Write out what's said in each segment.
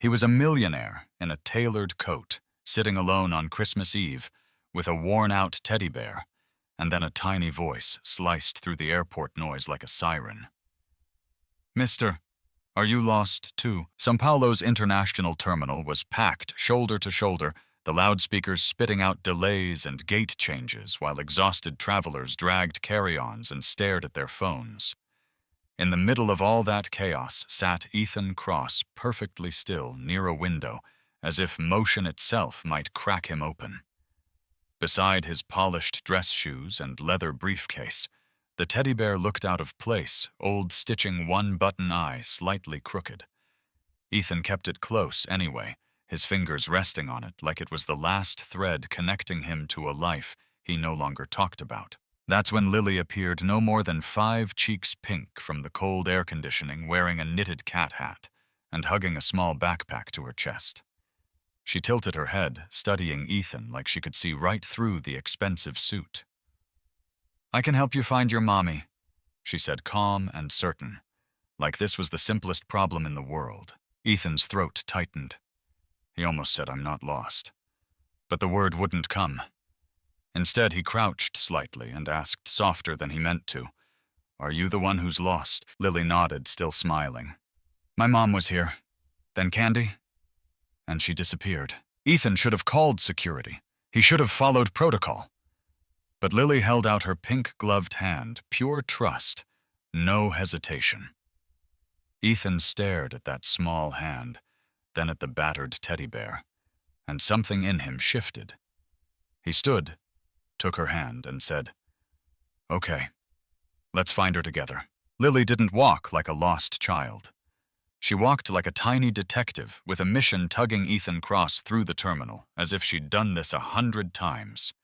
He was a millionaire in a tailored coat, sitting alone on Christmas Eve, with a worn-out teddy bear, and then a tiny voice sliced through the airport noise like a siren. "Mister, are you lost too?" São Paulo's international terminal was packed shoulder to shoulder, the loudspeakers spitting out delays and gate changes while exhausted travelers dragged carry-ons and stared at their phones. In the middle of all that chaos sat Ethan Cross, perfectly still, near a window, as if motion itself might crack him open. Beside his polished dress shoes and leather briefcase, the teddy bear looked out of place, old stitching one-button eye slightly crooked. Ethan kept it close anyway, his fingers resting on it like it was the last thread connecting him to a life he no longer talked about. That's when Lily appeared, no more than 5 cheeks pink from the cold air conditioning, wearing a knitted cat hat and hugging a small backpack to her chest. She tilted her head, studying Ethan like she could see right through the expensive suit. "I can help you find your mommy," she said, calm and certain, like this was the simplest problem in the world. Ethan's throat tightened. He almost said, "I'm not lost." But the word wouldn't come. Instead, he crouched slightly and asked softer than he meant to, "Are you the one who's lost?" Lily nodded, still smiling. "My mom was here. Then Candy?" And she disappeared. Ethan should have called security. He should have followed protocol. But Lily held out her pink-gloved hand, pure trust, no hesitation. Ethan stared at that small hand, then at the battered teddy bear, and something in him shifted. He stood, took her hand, and said, "Okay, let's find her together." Lily didn't walk like a lost child. She walked like a tiny detective with a mission, tugging Ethan Cross through the terminal, as if she'd done this 100 times.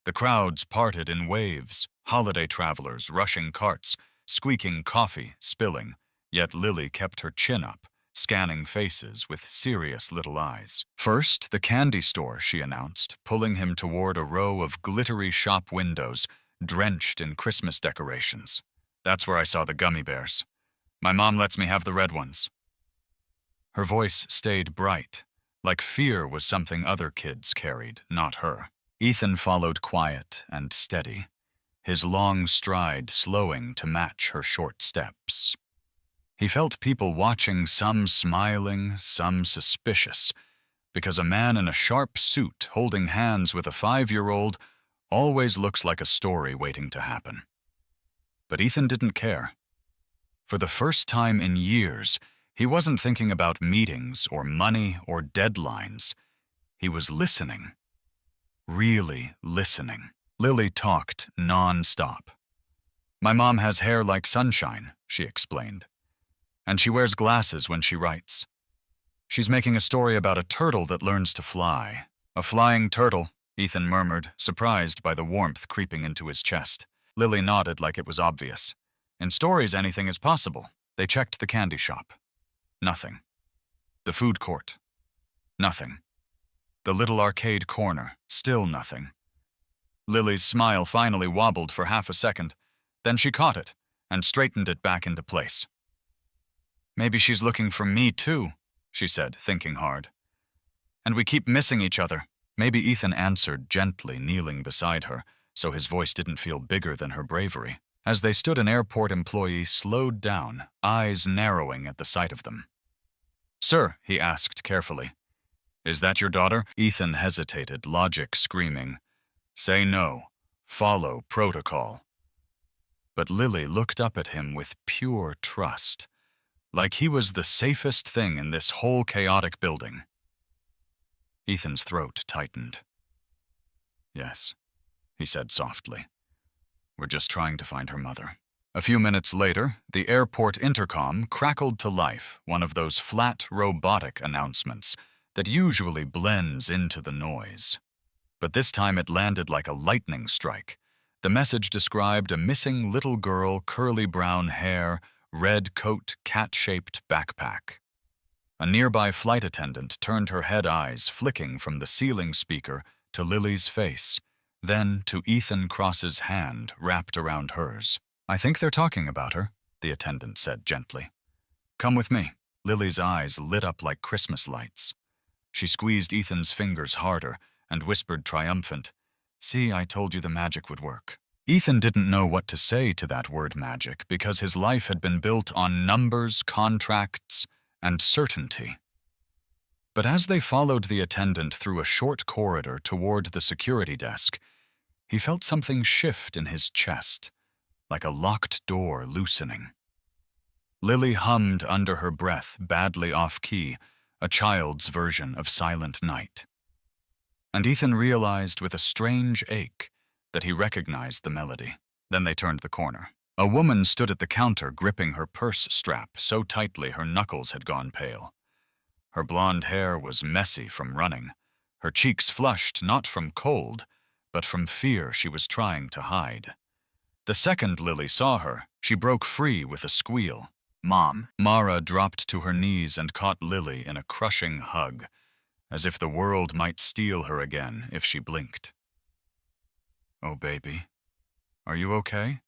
The crowds parted in waves, holiday travelers rushing carts, squeaking coffee, spilling, yet Lily kept her chin up, scanning faces with serious little eyes. "First, the candy store," she announced, pulling him toward a row of glittery shop windows drenched in Christmas decorations. "That's where I saw the gummy bears. My mom lets me have the red ones." Her voice stayed bright, like fear was something other kids carried, not her. Ethan followed, quiet and steady, his long stride slowing to match her short steps. He felt people watching, some smiling, some suspicious, because a man in a sharp suit holding hands with a 5-year-old always looks like a story waiting to happen. But Ethan didn't care. For the first time in years, he wasn't thinking about meetings or money or deadlines. He was listening. Really listening. Lily talked non-stop. "My mom has hair like sunshine," she explained. "And she wears glasses when she writes. She's making a story about a turtle that learns to fly." "A flying turtle," Ethan murmured, surprised by the warmth creeping into his chest. Lily nodded like it was obvious. In stories, anything is possible. They checked the candy shop. Nothing. The food court. Nothing. The little arcade corner. Still nothing. Lily's smile finally wobbled for half a second. Then she caught it and straightened it back into place. "Maybe she's looking for me too," she said, thinking hard. "And we keep missing each other." Maybe Ethan answered gently, kneeling beside her, so his voice didn't feel bigger than her bravery. As they stood, an airport employee slowed down, eyes narrowing at the sight of them. "Sir," he asked carefully, "is that your daughter?" Ethan hesitated, logic screaming, "Say no. Follow protocol." But Lily looked up at him with pure trust, like he was the safest thing in this whole chaotic building. Ethan's throat tightened. "Yes," he said softly. "We're just trying to find her mother." A few minutes later, the airport intercom crackled to life, one of those flat, robotic announcements that usually blends into the noise. But this time it landed like a lightning strike. The message described a missing little girl, curly brown hair, red coat, cat-shaped backpack. A nearby flight attendant turned her head, eyes flicking from the ceiling speaker to Lily's face, then to Ethan Cross's hand wrapped around hers. "I think they're talking about her," the attendant said gently. "Come with me." Lily's eyes lit up like Christmas lights. She squeezed Ethan's fingers harder and whispered triumphant, "See, I told you the magic would work." Ethan didn't know what to say to that word magic because his life had been built on numbers, contracts, and certainty. But as they followed the attendant through a short corridor toward the security desk, he felt something shift in his chest, like a locked door loosening. Lily hummed under her breath, badly off-key, a child's version of Silent Night. And Ethan realized with a strange ache that he recognized the melody. Then they turned the corner. A woman stood at the counter gripping her purse strap so tightly her knuckles had gone pale. Her blonde hair was messy from running, her cheeks flushed not from cold, but from fear she was trying to hide. The second Lily saw her, she broke free with a squeal. "Mom." Mara dropped to her knees and caught Lily in a crushing hug, as if the world might steal her again if she blinked. "Oh, baby, are you okay?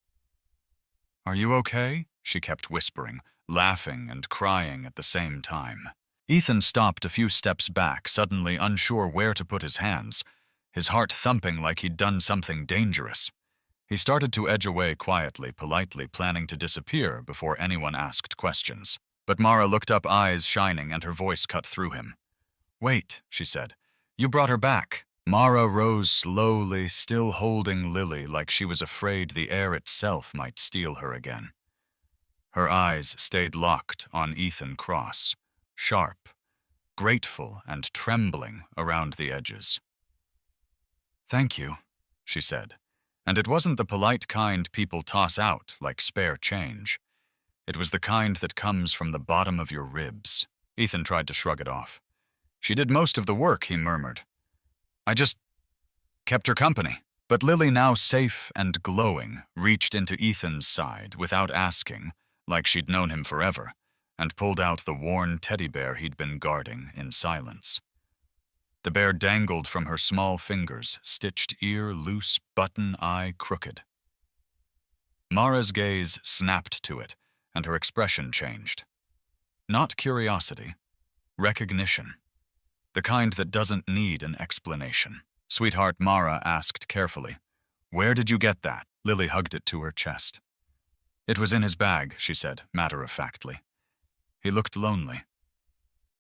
Are you okay?" she kept whispering, laughing and crying at the same time. Ethan stopped a few steps back, suddenly unsure where to put his hands, his heart thumping like he'd done something dangerous. He started to edge away quietly, politely, planning to disappear before anyone asked questions. But Mara looked up, eyes shining, and her voice cut through him. "Wait," she said. "You brought her back." Mara rose slowly, still holding Lily like she was afraid the air itself might steal her again. Her eyes stayed locked on Ethan Cross, sharp, grateful, and trembling around the edges. "Thank you," she said. And it wasn't the polite kind people toss out like spare change. It was the kind that comes from the bottom of your ribs. Ethan tried to shrug it off. "She did most of the work," he murmured. "I just kept her company." But Lily, now safe and glowing, reached into Ethan's side without asking, like she'd known him forever, and pulled out the worn teddy bear he'd been guarding in silence. The bear dangled from her small fingers, stitched ear loose, button eye crooked. Mara's gaze snapped to it, and her expression changed. Not curiosity, recognition. The kind that doesn't need an explanation. "Sweetheart," Mara asked carefully, "where did you get that?" Lily hugged it to her chest. "It was in his bag," she said, matter-of-factly. "He looked lonely.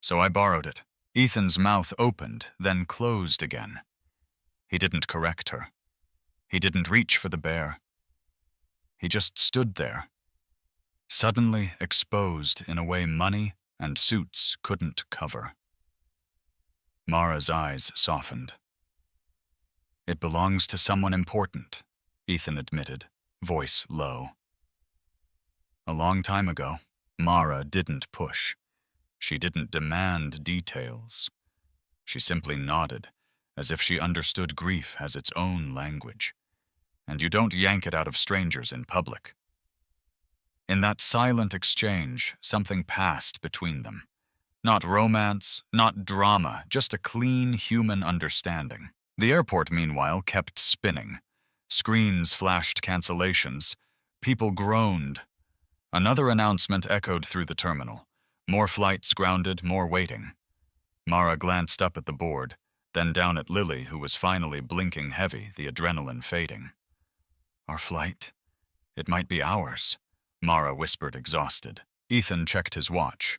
So I borrowed it." Ethan's mouth opened, then closed again. He didn't correct her. He didn't reach for the bear. He just stood there, suddenly exposed in a way money and suits couldn't cover. Mara's eyes softened. "It belongs to someone important," Ethan admitted, voice low. "A long time ago." Mara didn't push. She didn't demand details. She simply nodded, as if she understood grief has its own language. And you don't yank it out of strangers in public. In that silent exchange, something passed between them. Not romance, not drama, just a clean human understanding. The airport, meanwhile, kept spinning. Screens flashed cancellations. People groaned. Another announcement echoed through the terminal. More flights grounded, more waiting. Mara glanced up at the board, then down at Lily, who was finally blinking heavy, the adrenaline fading. "Our flight? It might be ours," Mara whispered, exhausted. Ethan checked his watch,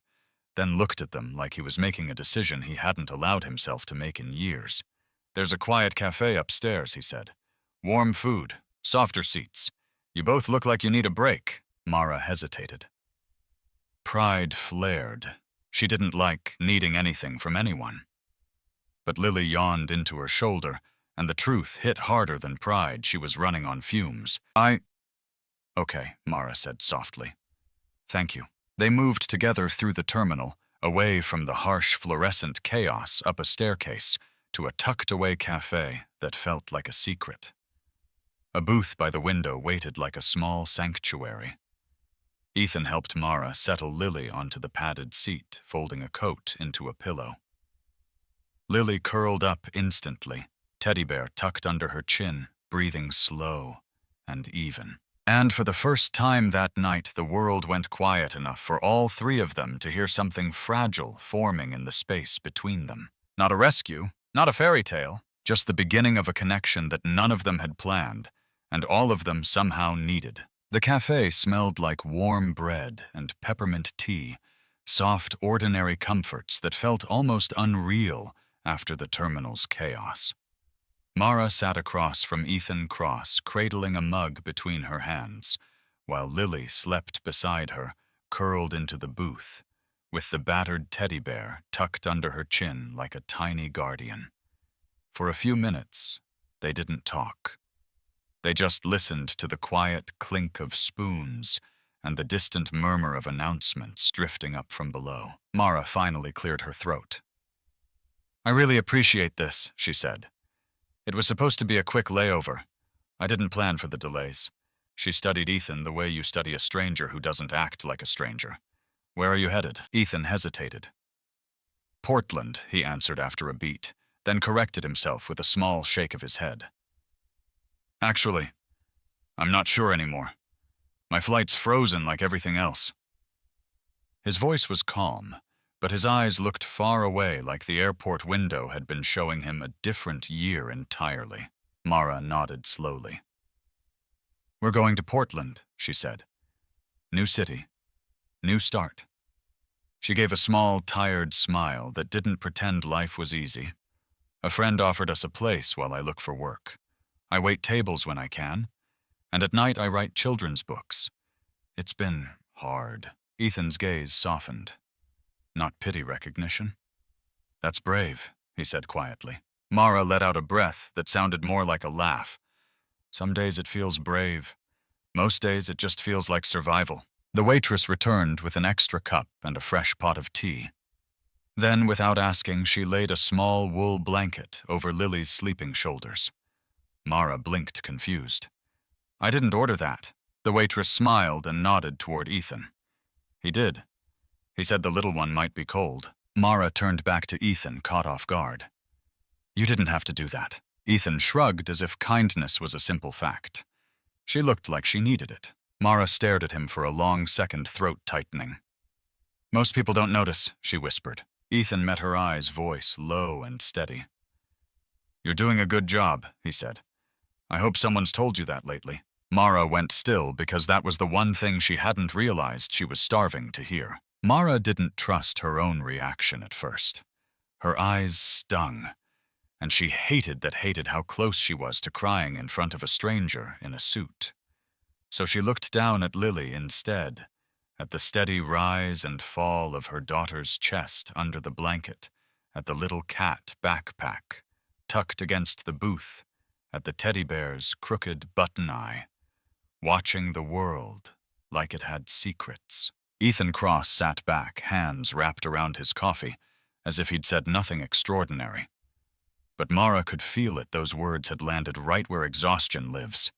then looked at them like he was making a decision he hadn't allowed himself to make in years. "There's a quiet cafe upstairs," he said. "Warm food, softer seats. You both look like you need a break." Mara hesitated. Pride flared. She didn't like needing anything from anyone. But Lily yawned into her shoulder, and the truth hit harder than pride. She was running on fumes. "Okay," Mara said softly. "Thank you." They moved together through the terminal, away from the harsh fluorescent chaos up a staircase to a tucked-away cafe that felt like a secret. A booth by the window waited like a small sanctuary. Ethan helped Mara settle Lily onto the padded seat, folding a coat into a pillow. Lily curled up instantly, teddy bear tucked under her chin, breathing slow and even. And for the first time that night, the world went quiet enough for all three of them to hear something fragile forming in the space between them. Not a rescue, not a fairy tale, just the beginning of a connection that none of them had planned, and all of them somehow needed. The cafe smelled like warm bread and peppermint tea, soft, ordinary comforts that felt almost unreal after the terminal's chaos. Mara sat across from Ethan Cross, cradling a mug between her hands, while Lily slept beside her, curled into the booth, with the battered teddy bear tucked under her chin like a tiny guardian. For a few minutes, they didn't talk. They just listened to the quiet clink of spoons and the distant murmur of announcements drifting up from below. Mara finally cleared her throat. "I really appreciate this," she said. "It was supposed to be a quick layover. I didn't plan for the delays." She studied Ethan the way you study a stranger who doesn't act like a stranger. "Where are you headed?" Ethan hesitated. "Portland," he answered after a beat, then corrected himself with a small shake of his head. "Actually, I'm not sure anymore. My flight's frozen like everything else." His voice was calm, but his eyes looked far away like the airport window had been showing him a different year entirely. Mara nodded slowly. "We're going to Portland," she said. "New city. New start." She gave a small, tired smile that didn't pretend life was easy. "A friend offered us a place while I look for work. I wait tables when I can, and at night I write children's books. It's been hard." Ethan's gaze softened. "Not pity recognition?" "That's brave," he said quietly. Mara let out a breath that sounded more like a laugh. "Some days it feels brave. Most days it just feels like survival." The waitress returned with an extra cup and a fresh pot of tea. Then, without asking, she laid a small wool blanket over Lily's sleeping shoulders. Mara blinked, confused. "I didn't order that." The waitress smiled and nodded toward Ethan. "He did. He said the little one might be cold." Mara turned back to Ethan, caught off guard. "You didn't have to do that." Ethan shrugged as if kindness was a simple fact. She looked like she needed it. Mara stared at him for a long second, throat tightening. "Most people don't notice," she whispered. Ethan met her eyes, voice low and steady. "You're doing a good job," he said. "I hope someone's told you that lately." Mara went still because that was the one thing she hadn't realized she was starving to hear. Mara didn't trust her own reaction at first. Her eyes stung, and she hated how close she was to crying in front of a stranger in a suit. So she looked down at Lily instead, at the steady rise and fall of her daughter's chest under the blanket, at the little cat backpack tucked against the booth, at the teddy bear's crooked button eye, watching the world like it had secrets. Ethan Cross sat back, hands wrapped around his coffee, as if he'd said nothing extraordinary. But Mara could feel it. Those words had landed right where exhaustion lives.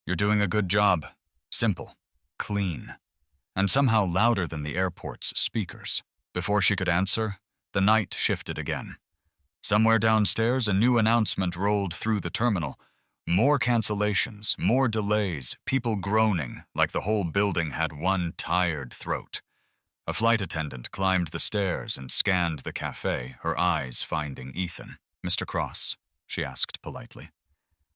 "You're doing a good job. Simple, clean, and somehow louder than the airport's speakers." Before she could answer, the night shifted again. Somewhere downstairs, a new announcement rolled through the terminal. More cancellations, more delays, people groaning like the whole building had one tired throat. A flight attendant climbed the stairs and scanned the cafe, her eyes finding Ethan. "Mr. Cross," she asked politely,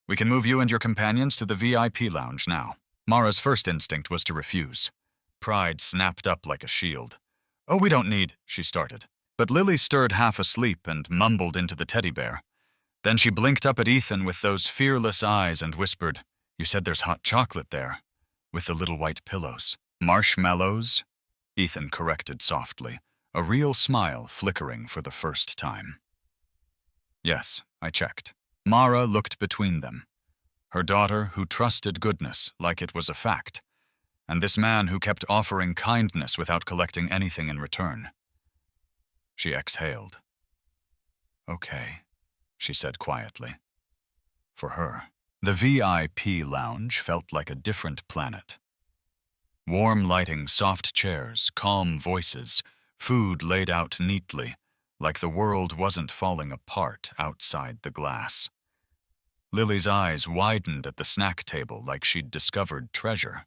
"we can move you and your companions to the VIP lounge now." Mara's first instinct was to refuse. Pride snapped up like a shield. "Oh, we don't need," she started. But Lily stirred half asleep and mumbled into the teddy bear. Then she blinked up at Ethan with those fearless eyes and whispered, "You said there's hot chocolate there, with the little white pillows." "Marshmallows?" Ethan corrected softly, a real smile flickering for the first time. "Yes, I checked." Mara looked between them. Her daughter, who trusted goodness like it was a fact, and this man who kept offering kindness without collecting anything in return. She exhaled. "Okay," she said quietly. For her, the VIP lounge felt like a different planet. Warm lighting, soft chairs, calm voices, food laid out neatly, like the world wasn't falling apart outside the glass. Lily's eyes widened at the snack table like she'd discovered treasure.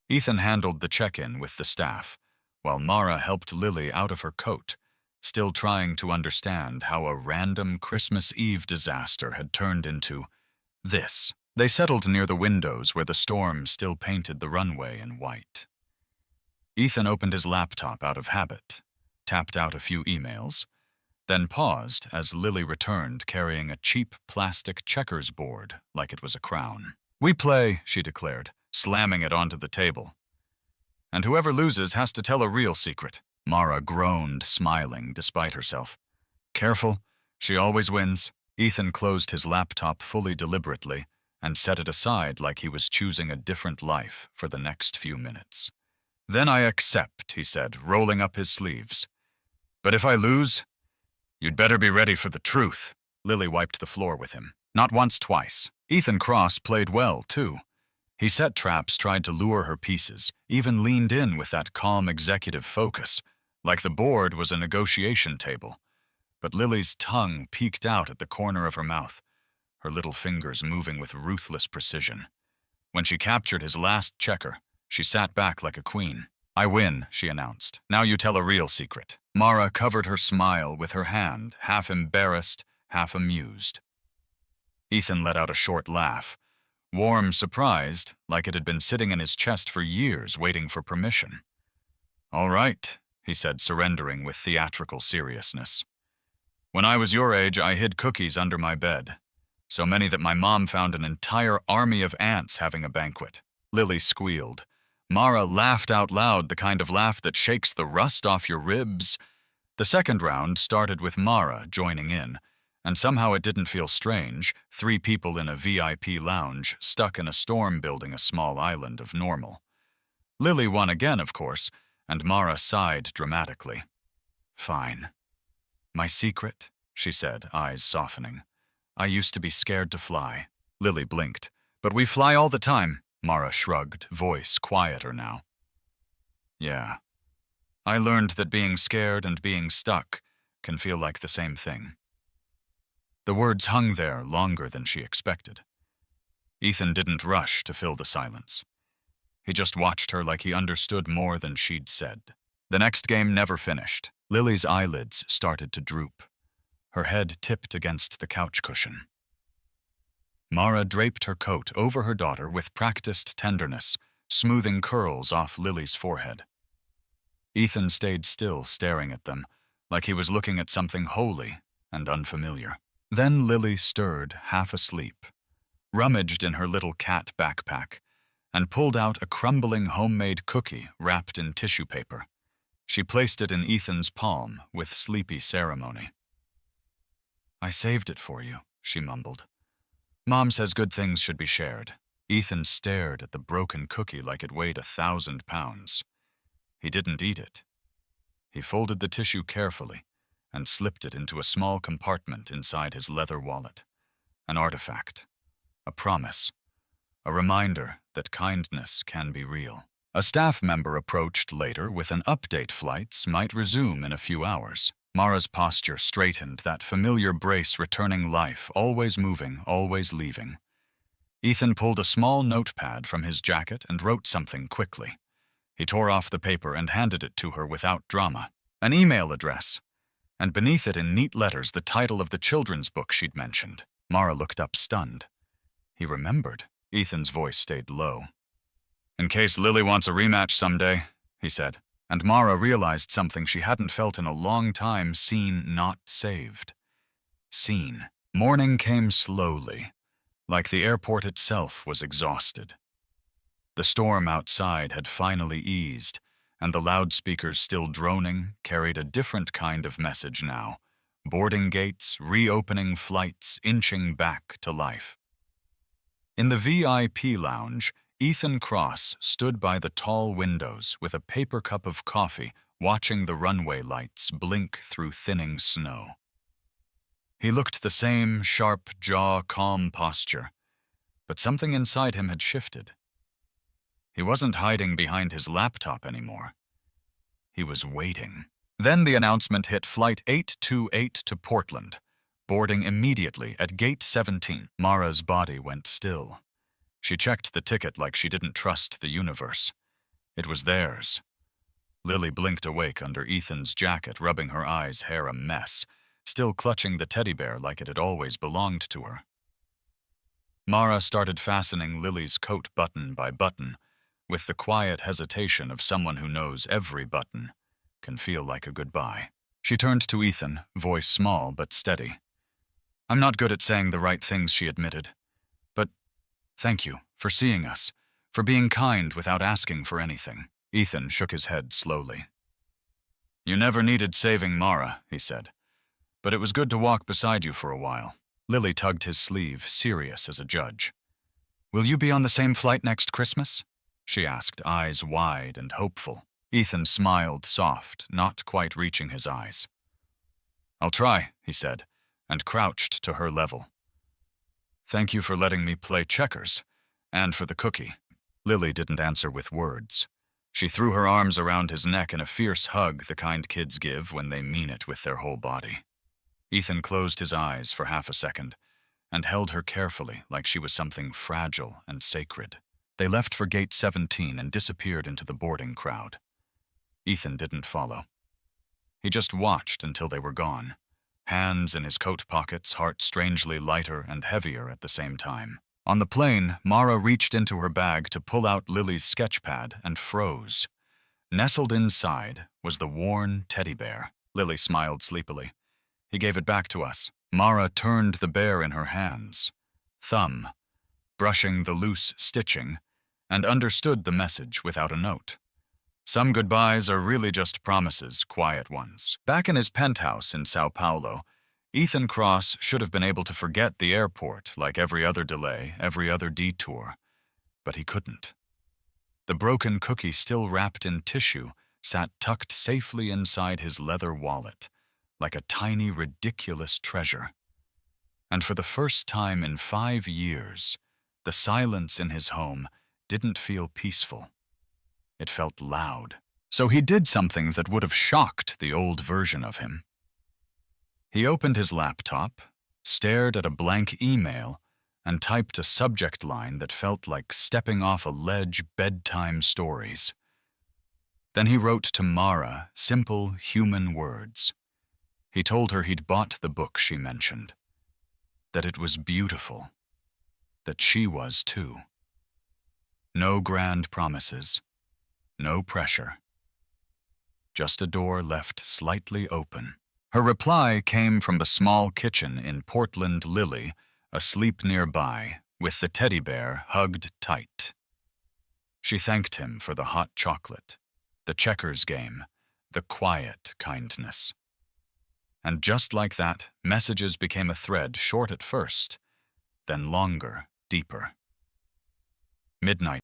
Ethan handled the check-in with the staff, while Mara helped Lily out of her coat, still trying to understand how a random Christmas Eve disaster had turned into this. They settled near the windows where the storm still painted the runway in white. Ethan opened his laptop out of habit, tapped out a few emails, then paused as Lily returned carrying a cheap plastic checkers board like it was a crown. "We play," she declared, slamming it onto the table. "And whoever loses has to tell a real secret." Mara groaned, smiling despite herself. "Careful, she always wins." Ethan closed his laptop fully deliberately and set it aside like he was choosing a different life for the next few minutes. "Then I accept," he said, rolling up his sleeves. "But if I lose, you'd better be ready for the truth." Lily wiped the floor with him. Not once, twice. Ethan Cross played well, too. He set traps, tried to lure her pieces, even leaned in with that calm executive focus, like the board was a negotiation table. But Lily's tongue peeked out at the corner of her mouth, her little fingers moving with ruthless precision. When she captured his last checker, she sat back like a queen. "I win," she announced. "Now you tell a real secret." Mara covered her smile with her hand, half embarrassed, half amused. Ethan let out a short laugh, warm, surprised, like it had been sitting in his chest for years waiting for permission. "All right," he said, surrendering with theatrical seriousness. "When I was your age, I hid cookies under my bed. So many that my mom found an entire army of ants having a banquet." Lily squealed. Mara laughed out loud, the kind of laugh that shakes the rust off your ribs. The second round started with Mara joining in, and somehow it didn't feel strange, 3 people in a VIP lounge stuck in a storm building a small island of normal. Lily won again, of course, and Mara sighed dramatically. "Fine. My secret," she said, eyes softening. "I used to be scared to fly." Lily blinked. "But we fly all the time." Mara shrugged, voice quieter now. "Yeah. I learned that being scared and being stuck can feel like the same thing." The words hung there longer than she expected. Ethan didn't rush to fill the silence. He just watched her like he understood more than she'd said. The next game never finished. Lily's eyelids started to droop. Her head tipped against the couch cushion. Mara draped her coat over her daughter with practiced tenderness, smoothing curls off Lily's forehead. Ethan stayed still, staring at them, like he was looking at something holy and unfamiliar. Then Lily stirred, half asleep, rummaged in her little cat backpack, and pulled out a crumbling homemade cookie wrapped in tissue paper. She placed it in Ethan's palm with sleepy ceremony. "I saved it for you," she mumbled. "Mom says good things should be shared." Ethan stared at the broken cookie like it weighed 1,000 pounds. He didn't eat it. He folded the tissue carefully and slipped it into a small compartment inside his leather wallet. An artifact, a promise, a reminder that kindness can be real. A staff member approached later with an update: flights might resume in a few hours. Mara's posture straightened, that familiar brace returning life, always moving, always leaving. Ethan pulled a small notepad from his jacket and wrote something quickly. He tore off the paper and handed it to her without drama. An email address, and beneath it in neat letters the title of the children's book she'd mentioned. Mara looked up, stunned. He remembered. Ethan's voice stayed low. "In case Lily wants a rematch someday," he said, and Mara realized something she hadn't felt in a long time: seen, not saved. Seen. Morning came slowly, like the airport itself was exhausted. The storm outside had finally eased, and the loudspeakers, still droning, carried a different kind of message now. Boarding gates, reopening flights, inching back to life. In the VIP lounge, Ethan Cross stood by the tall windows with a paper cup of coffee, watching the runway lights blink through thinning snow. He looked the same, sharp jaw, calm posture, but something inside him had shifted. He wasn't hiding behind his laptop anymore. He was waiting. Then the announcement hit: Flight 828 to Portland. boarding immediately at gate 17. Mara's body went still. She checked the ticket like she didn't trust the universe. It was theirs. Lily blinked awake under Ethan's jacket, rubbing her eyes, hair a mess, still clutching the teddy bear like it had always belonged to her. Mara started fastening Lily's coat button by button, with the quiet hesitation of someone who knows every button can feel like a goodbye. She turned to Ethan, voice small but steady. "I'm not good at saying the right things," she admitted. "But thank you for seeing us, for being kind without asking for anything." Ethan shook his head slowly. "You never needed saving, Mara," he said. "But it was good to walk beside you for a while." Lily tugged his sleeve, serious as a judge. "Will you be on the same flight next Christmas?" she asked, eyes wide and hopeful. Ethan smiled soft, not quite reaching his eyes. "I'll try," he said, and crouched to her level. "Thank you for letting me play checkers, and for the cookie." Lily didn't answer with words. She threw her arms around his neck in a fierce hug the kind kids give when they mean it with their whole body. Ethan closed his eyes for half a second and held her carefully like she was something fragile and sacred. They left for gate 17 and disappeared into the boarding crowd. Ethan didn't follow. He just watched until they were gone, hands in his coat pockets, heart strangely lighter and heavier at the same time. On the plane, Mara reached into her bag to pull out Lily's sketch pad and froze. Nestled inside was the worn teddy bear. Lily smiled sleepily. "He gave it back to us." Mara turned the bear in her hands, thumb, brushing the loose stitching, and understood the message without a note. Some goodbyes are really just promises, quiet ones. Back in his penthouse in Sao Paulo, Ethan Cross should have been able to forget the airport like every other delay, every other detour. But he couldn't. The broken cookie, still wrapped in tissue, sat tucked safely inside his leather wallet, like a tiny, ridiculous treasure. And for the first time in 5 years, the silence in his home didn't feel peaceful. It felt loud. So he did something that would have shocked the old version of him. He opened his laptop, stared at a blank email, and typed a subject line that felt like stepping off a ledge, bedtime stories. Then he wrote to Mara simple human words. He told her he'd bought the book she mentioned, that it was beautiful, that she was too. No grand promises, no pressure, just a door left slightly open. Her reply came from the small kitchen in Portland Lily, asleep nearby, with the teddy bear hugged tight. She thanked him for the hot chocolate, the checkers game, the quiet kindness. And just like that, messages became a thread, short at first, then longer, deeper. Midnight.